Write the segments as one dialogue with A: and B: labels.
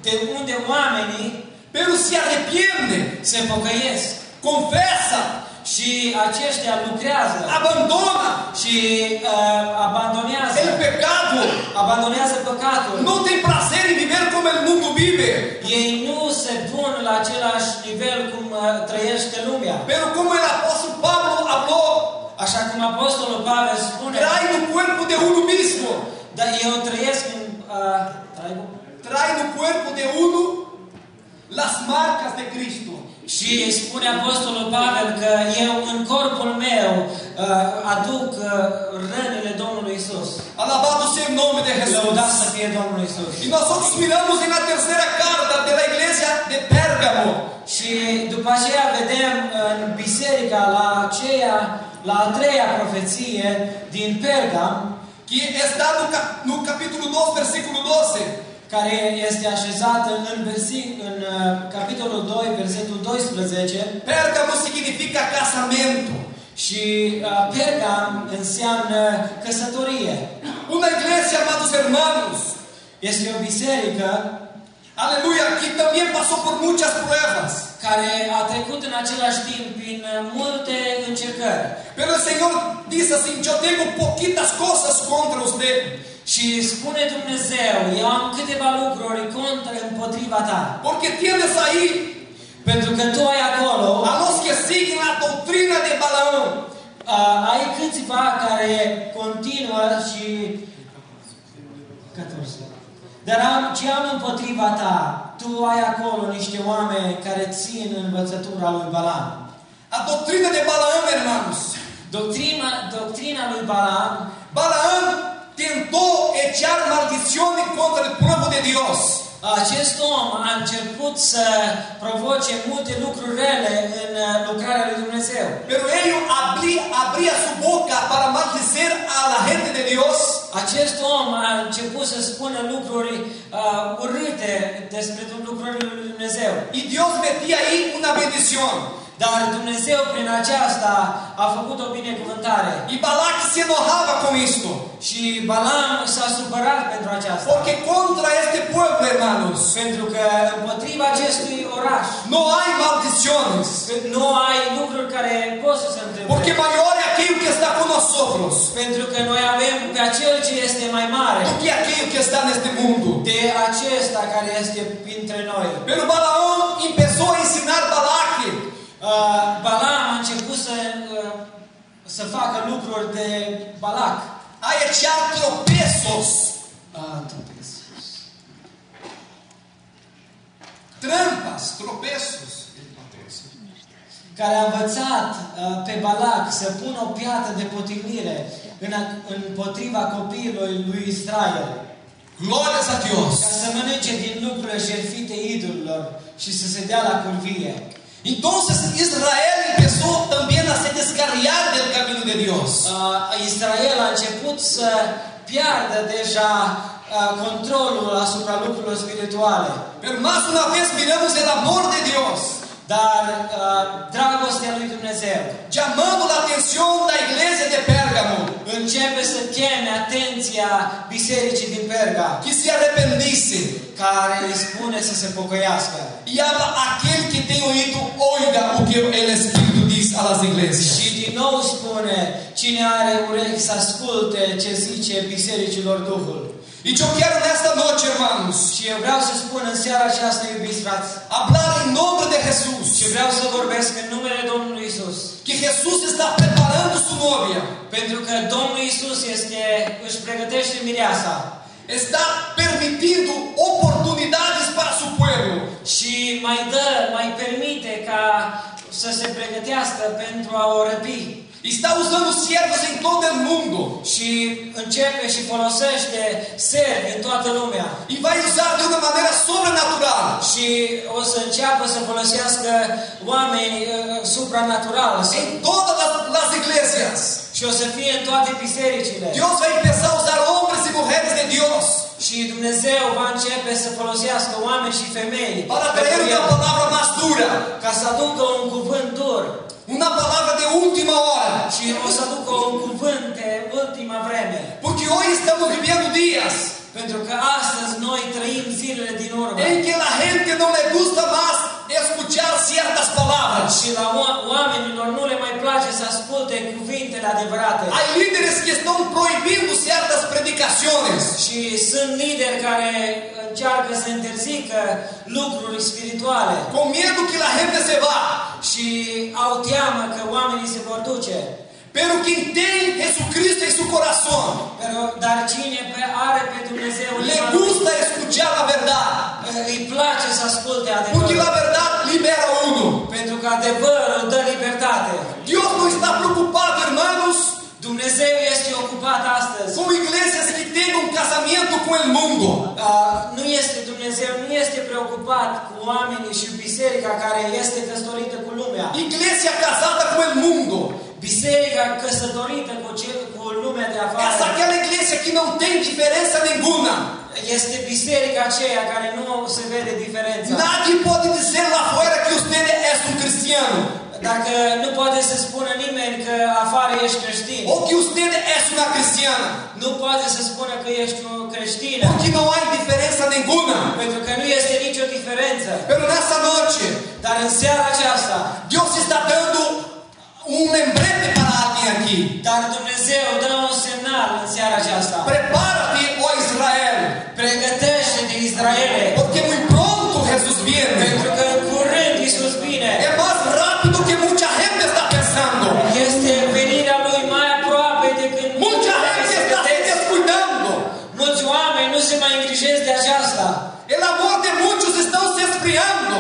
A: de unde oamenii
B: pero se arrepende,
A: se pocăiesc
B: confessa,
A: și aceștia lucrează
B: abandona
A: și abandonează păcatul.
B: não tem prazer em viver como o mundo vive,
A: Ei nu se pun la același nivel cum trăiește lumea.
B: pero como o apóstolo Pablo falou,
A: Așa cum apostolul Pavel spune,
B: trai no corpo de uno mismo,
A: dar eu trăiesc în
B: trai no corpo de uno las marcas de Cristo.
A: și spune apostolul Pavel că eu în corpul meu aduc rănile Domnului Isus.
B: Alabado seja o nome de
A: Lăudat
B: Jesus.
A: să fie Domnul Isus.
B: E nós outros miramos na terceira carta da igreja de Pérgamo,
A: Și după aceea vedem în biserica la a treia profeție din Pergam,
B: que está no capítulo 2, versículo 12.
A: care este așezată în capitolul 2, versetul 12.
B: Pérgamo significa casamento.
A: Și Pergam înseamnă căsătorie.
B: Uma igreja, amados hermanos,
A: Este o biserică
B: aleluia, que também passou por muitas pruebas.
A: care a trecut în același timp prin multe încercări.
B: Pero o Senhor disse assim: eu tenho pouquitas coisas contra você.
A: Și spune Dumnezeu, eu am câteva lucruri împotriva ta.
B: Porque tienes aí
A: Pentru că tu ai acolo,
B: a los que siguen a doutrina de Balaão.
A: ai câțiva care continuă și... Dar ce am împotriva ta, tu ai acolo niște oameni care țin învățătura lui Balaam.
B: A doutrina de Balaão, hermanos.
A: Doctrina lui Balaam,
B: Balaão tentou echar maldição contra o povo de Deus.
A: acest om a început să provoce multe lucruri rele în lucrarea lui Dumnezeu.
B: Pero ele abria sua boca para maldizer a la gente de Deus.
A: Acest om a început să spună lucruri urâte despre lucrurile lui Dumnezeu.
B: E Deus metia aí uma bendição.
A: Dar Dumnezeu prin aceasta a făcut o binecuvântare.
B: E Balac se enojava com isto.
A: Și Balaam s-a supărat pentru aceasta.
B: Porque contra este povo, hermanos,
A: Pentru că împotriva acestui oraș
B: não há maldições.
A: nu ai lucruri care pot să se întâmple.
B: Porque maior é aquele que está conosco
A: Pentru că noi avem pe acel ce este mai mare
B: do que aquele que está neste mundo.
A: de acesta care este printre noi.
B: Pero Balaão começou a ensinar Balac.
A: Balaam a început să facă lucruri de Balac.
B: A echar tropeços. Trampas, tropeços.
A: Care a învățat pe Balac să pună o piatră de potignire împotriva copiilor lui Israel.
B: Glórias a Deus.
A: Ca să mănânce din lucrurile jertfite idolilor și să se dea la curvie.
B: Então Israel começou também a se descarriar do caminho de Deus.
A: Israel a început să piardă deja controlul asupra lucrurilor spirituale.
B: Pero mais uma vez miramos o amor de Deus.
A: Dar dragostea lui Dumnezeu
B: chamando a atenção da igreja de Pérgamo,
A: începe să cheme atenția bisericii din Perga,
B: que se arrependisse.
A: care îi spune să se pocăiască.
B: E aquele que tem ouvido, oiga o que o Espírito diz às igrejas.
A: Și din nou spune, cine are urechi să asculte ce zice bisericilor Duhul.
B: E eu quero nesta noite, irmãos,
A: Și eu vreau să spun în seara aceasta, iubiți frați,
B: falar em nome de Jesus.
A: și vreau să vorbesc în numele Domnului Isus.
B: Que Jesus está preparando sua novia.
A: Pentru că Domnul Isus își pregătește mireasa.
B: Está permitindo oportunidades para seu povo.
A: Și mai permite ca să se pregătească pentru a o răpi.
B: Está usando servos em todo o mundo.
A: Și începe și folosește servi în toată lumea.
B: E vai usar de uma maneira sobrenatural.
A: Și o să înceapă să folosească oameni supranatural.
B: Em todas as igrejas.
A: Și o să fie în toate bisericile.
B: Deus vai começar a usar homens e mulheres de Deus.
A: Și Dumnezeu va începe să folosească oameni și femei
B: para trazer uma palavra mais dura,
A: ca să aducă un cuvânt dur.
B: uma palavra de última hora.
A: Și o să aducă un cuvânt de ultima vreme.
B: Porque hoje estamos vivendo dias
A: Pentru că astăzi noi trăim zilele din vorba.
B: en que la gente no le gusta más escuchar ciertas palabras.
A: Și la oamenilor nu le mai place să asculte cuvintele adevărate.
B: Hay líderes que están prohibiendo ciertas predicaciones.
A: Și sunt lideri care încearcă să interzică lucruri spirituale.
B: Con miedo que la gente se va.
A: Și au teamă că oamenii se vor duce.
B: Pero quien tiene Jesucristo en su corazón,
A: Dar cine are pe Dumnezeu în
B: le
A: inima lui,
B: gusta escuchar la verdad.
A: îi place să asculte
B: Porque la
A: adevărul.
B: verdad libera a uno.
A: Pentru că adevărul dă libertate.
B: Dios no está preocupado, hermanos,
A: Dumnezeu este ocupat astăzi.
B: con iglesias que tengan un casamiento con el mundo.
A: Dumnezeu nu este preocupat cu oamenii și biserica care este căsătorită cu lumea.
B: Iglesia casada con el mundo.
A: Biserica căsătorită cu lumea de
B: Es
A: afară.
B: aquella iglesia que no tiene diferencia ninguna.
A: Este biserica aceea care nu se vede diferența.
B: Nadie puede decir lá afuera que usted es un cristiano.
A: Dacă nu poate să spună nimeni că afară ești creștin.
B: O que usted es una cristiana.
A: Nu poate să spună că ești o creștină.
B: Porque no hay diferencia ninguna.
A: Pentru că nu este nicio diferență.
B: Pero nessa noche,
A: Dar în seara aceasta,
B: Dios está dando un lembrete para alguien aquí.
A: dar Dumnezeu dă un semnal în seara aceasta.
B: Prepárate, ó Israel.
A: Pregătește-te, Israele,
B: Porque muy pronto Jesús viene.
A: pentru că în curând Iisus vine.
B: Es más rápido que mucha gente está pensando.
A: Este venirea Lui mai aproape decât
B: Mucha gente
A: se
B: está se
A: gândesc.
B: descuidando.
A: Mulți oameni nu se mai îngrijesc de aceasta.
B: El amor de muchos está se esfriando.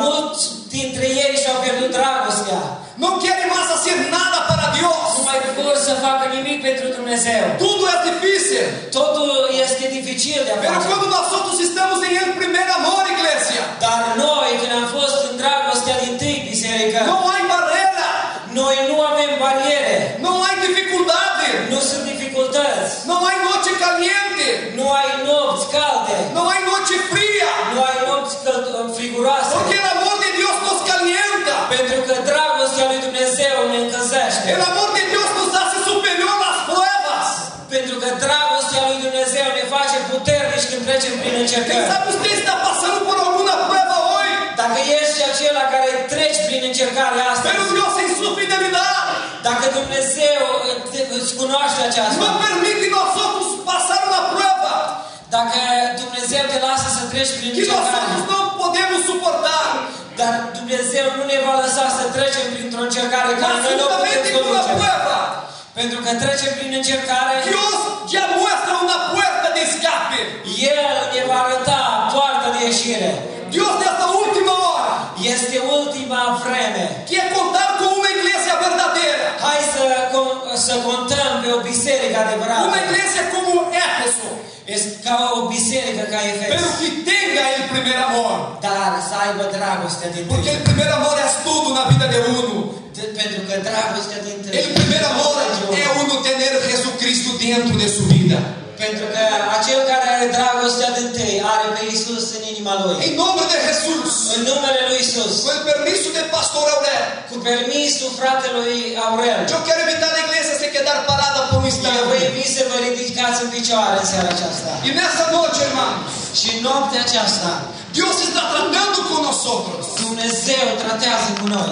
A: Mulți dintre ei și-au pierdut dragostea.
B: No quieren más hacer nada para Dios.
A: Nu mai vor să facă nimic pentru Dumnezeu.
B: Tudo es difícil.
A: Totul este dificil de a
B: Pero
A: face.
B: cuando nosotros estamos en el primer amor, iglesia,
A: Dar noi, când am fost în dragostea din tâi, biserică,
B: no hay barrera,
A: noi nu avem bariere,
B: no hay dificultades,
A: nu sunt dificultăți,
B: no hay noche caliente,
A: nu ai nopți calde,
B: no hay noche fría.
A: nu ai nopți friguroase.
B: Porque el amor de Dios nos calienta.
A: Pentru că dragostea lui Dumnezeu ne încălzește.
B: El amor de Dios nos hace superior a las pruebas.
A: Pentru că dragostea lui Dumnezeu ne face puternici când trecem prin
B: Quem
A: încercări.
B: sabe usted está pasando por alguna prueba hoy,
A: Dacă ești acela care treci prin încercare
B: pero
A: astăzi,
B: Dios en su fidelidad
A: dacă Dumnezeu îți cunoaște aceasta,
B: no permite nosotros pasar una prueba
A: dacă Dumnezeu te lasă să treci prin
B: que
A: încercare,
B: nosotros no podemos suportar.
A: dar Dumnezeu nu ne va lăsa să trecem printr-o încercare care
B: Mas
A: noi nu o putem
B: juntamente con la
A: conduce.
B: prueba,
A: Pentru că trecem prin încercare,
B: Dios ya muestra una puerta de escape.
A: El ne va arăta poarta de ieșire.
B: Dios de esta última hora
A: Este ultima vreme.
B: quiere contar con una iglesia verdadera,
A: Hai să contăm pe o biserică adevărată.
B: una iglesia como Éfeso,
A: Este ca o biserică ca Efes.
B: pero que tenga el primer amor.
A: Dar să aibă dragostea din
B: Porque
A: tâi.
B: el primer amor es todo na vida de uno.
A: Pentru că dragostea din tâi.
B: El primer amor es uno tener a Jesucristo dentro de su vida.
A: Pentru că acel care are dragostea din tâi are pe Iisus în inima lui.
B: En nombre de Jesús,
A: În numele lui Iisus.
B: con el permiso del pastor Aurel,
A: Cu permisul fratelui Aurel.
B: yo quiero invitar a la iglesia a se quedar parada por un
A: Eu vă
B: instante.
A: invit să vă ridicați în picioare în seara aceasta.
B: Y en esta noche, hermanos,
A: Și în noaptea aceasta,
B: Dios está tratando con nosotros.
A: Dumnezeu tratează cu noi.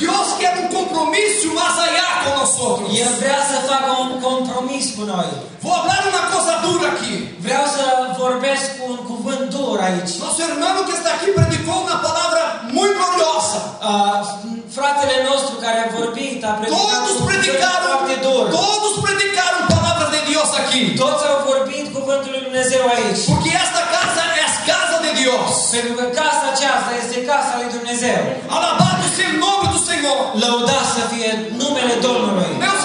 B: Dios quiere un compromiso más allá con nosotros.
A: El vrea să facă un compromis cu noi.
B: Voy a hablar una cosa dura aquí.
A: Vreau să vorbesc cu un cuvânt dur aici.
B: Nuestro hermano que está aquí predicó una palabra muy gloriosa.
A: Fratele nostru care a vorbit, a predicat
B: Todos
A: un cuvânt
B: predicaron,
A: foarte dur.
B: todos predicaron palabras de Dios aquí.
A: Toți au vorbit cuvântul lui Dumnezeu aici.
B: Porque esta casa es casa de Dios.
A: Pentru că casa aceasta este casa lui Dumnezeu.
B: Alabado sea el nombre do Señor.
A: Lăudat să fie numele Domnului.
B: Meus